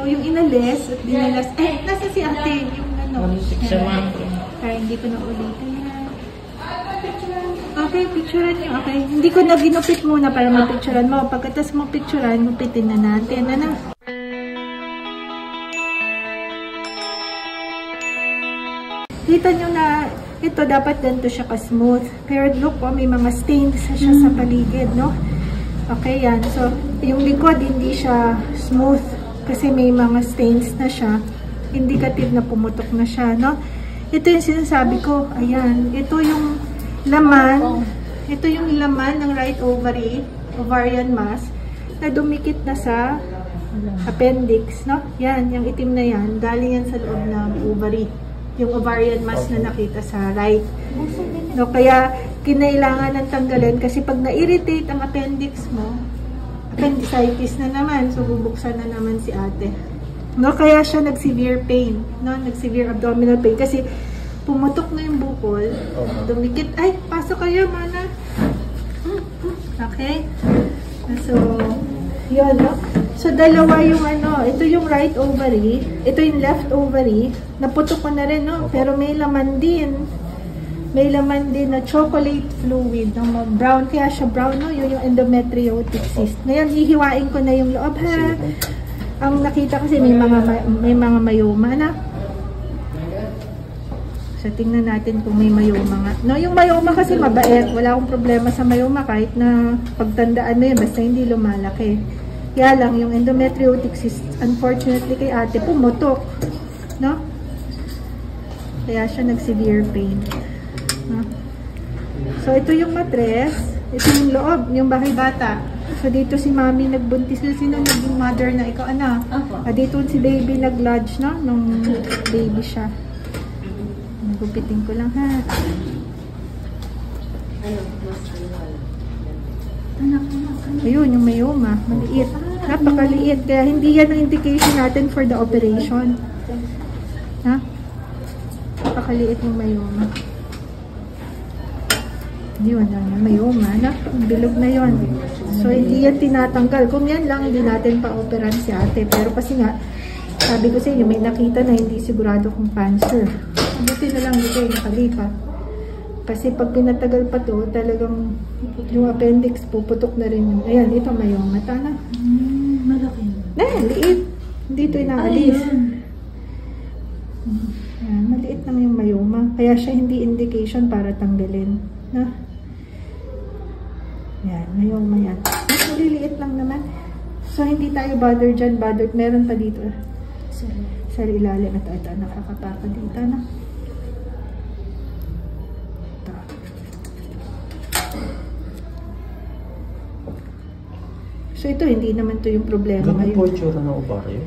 So, yung inalis at dinalas, nasa si ate, yung ano. Kaya hindi ko na ulitin yan. Okay, picturean nyo. Okay, hindi ko na ginupit muna para mapicturean mo. Pagkatas mo picturean, gupitin na natin. Ano? Kita nyo na ito dapat ganito siya ka-smooth. Pero look po, may mga stains siya sa paligid, no? Okay, yan. So, yung likod hindi siya smooth kasi may mga stains na siya. Indicative na pumutok na siya, no? Ito yung sinasabi ko. Ayan. Ito yung laman. Ito yung laman ng right ovary, ovarian mass, na dumikit na sa appendix, no? Yan, yung itim na yan. Galing yan sa loob ng ovary. Yung ovarian mass na nakita sa right. No, kaya kinailangan ng tanggalin kasi pag na-irritate ang appendix mo, appendicitis na naman, so bubuksan na naman si ate. No, kaya siya nag-severe pain, no, nag-severe abdominal pain kasi pumutok na yung bukol, dumikit. Ay, pasok kayo, mana. Okay? So, yun, no? So, dalawa yung ano, ito yung right ovary, ito yung left ovary, naputok ko na rin, no? Pero may laman din. May laman din na chocolate fluid, no? Brown, kaya siya brown, no? Yun yung endometriotic cyst. Ngayon, hihiwain ko na yung loob, ha? Ang nakita kasi may mga mayoma na. So, tingnan natin kung may mayoma nga. No, yung mayoma kasi mabait. Wala akong problema sa mayoma kahit na pagtandaan mo yun, basta hindi lumalaki. Kaya lang, yung endometriotic cyst, unfortunately kay ate, pumutok. No? Kaya siya nag-severe pain. No? So, ito yung matres. Ito yung loob, yung bahay bata. So, dito si mami nagbuntis. Sino naging mother na ikaw, anak? Dito si baby nag-lodge, no? Nung baby siya. Nagupitin ko lang, ha? Anak. Ayun, yung mayoma. Maliit. Napakaliit. Kaya hindi yan ang indication natin for the operation. Ha? Napakaliit yung mayoma. Yun, mayoma. Bilog na yun. So, hindi yan tinatanggal. Kung yan lang, hindi natin pa-operan si ate. Pero kasi nga, sabi ko sa inyo, may nakita na hindi sigurado kung cancer. Buti na lang dito yung nakalipat. Kasi pag pinatagal pa to, talagang yung appendix puputok na rin yung, ayan, ito mayoma. Tana. Malaki. Liit. Hindi ito inaalis. Ayan, maliit naman yung mayoma. Kaya siya hindi indication para tanggalin. Na? Ayan, mayoma yan. Mas maliliit lang naman. So, hindi tayo bother dyan. Meron pa dito. Sa ilalim. Ito, nakakapapa dito, na. So, ito, hindi naman to yung problema ngayon. Ganun po yung tsura ng ovaryo?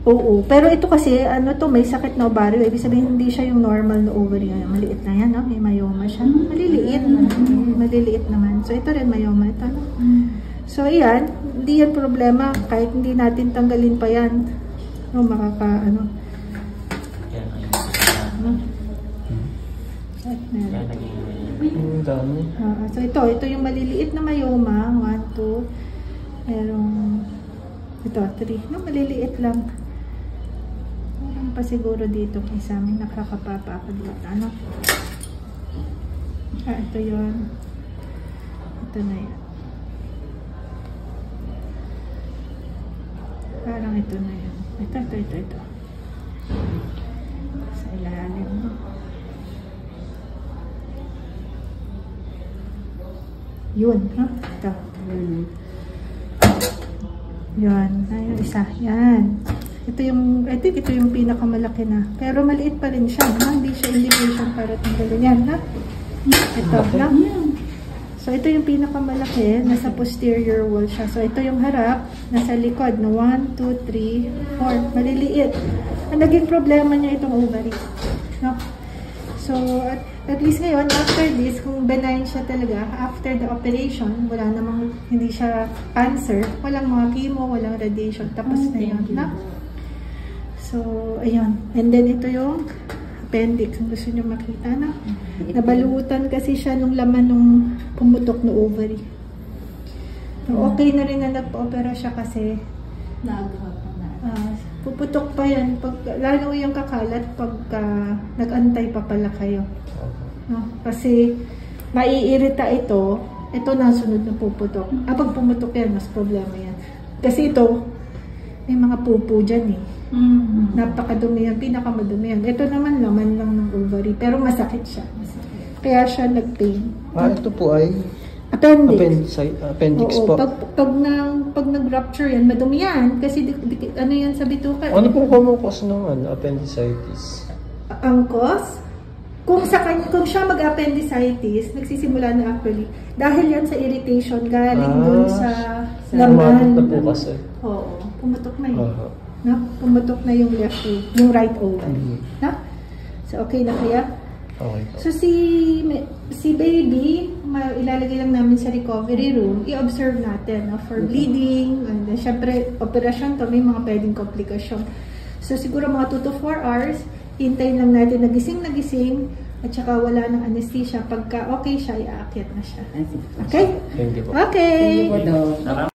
Oo. Pero ito kasi, ano to, may sakit na ovaryo. Ibig sabihin, hindi siya yung normal na ovary. Maliit na yan, no? May mayoma siya. Maliliit. Maliliit naman. So, ito rin mayoma. Ito, no? So, ayan. Hindi yan problema. Kahit hindi natin tanggalin pa yan. No, ano. So, ito yung maliliit na mayoma. 1, 2. Merong, ito, 3. No, maliliit lang. Meron pa siguro dito isa. May nakakapapa ako dito. Ano? Ito yun. Ito na yan. Parang ito na yan. Ito. Sa ilalim, no? Yun, ha? Ito. Yan. Ayun, isa. Yan. Ito yung pinakamalaki na. Pero maliit pa rin siya. Ha? Hindi siya indication para tanggalin yan. Ha? Ito. Ha? So, ito yung pinakamalaki. Nasa posterior wall siya. So, ito yung harap. Nasa likod. Na 1, 2, 3, 4. Maliliit. Ang naging problema niya itong ovary. No? So, at least ngayon, after this, kung benign siya talaga, after the operation, wala namang, hindi siya cancer, walang mga chemo, walang radiation, tapos na yun, na? So, ayun. And then, ito yung appendix. Kung gusto nyo makita, na? Nabalutan kasi siya nung laman nung pumutok na ovary. So, okay na rin na nagpa-opera siya kasi, puputok pa yan. Lalo yung kakalat pagka nag-antay pa pala kayo. No? Kasi maiirita ito na sunod na puputok. Pag pumutok yan, mas problema yan. Kasi ito, may mga pupo dyan eh. Napakadumi yan, pinakamadumi yan. Ito naman laman lang ng ovary, pero masakit siya. Kaya siya nag-pain. Ito po ay appendix Oo, po. Pag nag-rupture yan, madumi yan. Kasi ano yan sa bituka. Ano pong common cause ng appendicitis? Ang cause? Kung siya mag-appendicitis, nagsisimula na actually. Dahil yan sa irritation, galing dun sa laman. Na po kasi. Oo, pumutok na yun. No? Pumutok na yung left yung right ovary. No? So, okay na kaya? Okay. So, si baby, ilalagay lang namin sa recovery room, i-observe natin for bleeding, and syempre, operasyon to, may mga pwedeng komplikasyon. So, siguro mga 2 to 4 hours, hintayin lang natin nagising, at saka wala ng anesthesia. Pagka okay siya, iaakit na siya. Okay? Thank you po. Okay! Thank you po, Doc.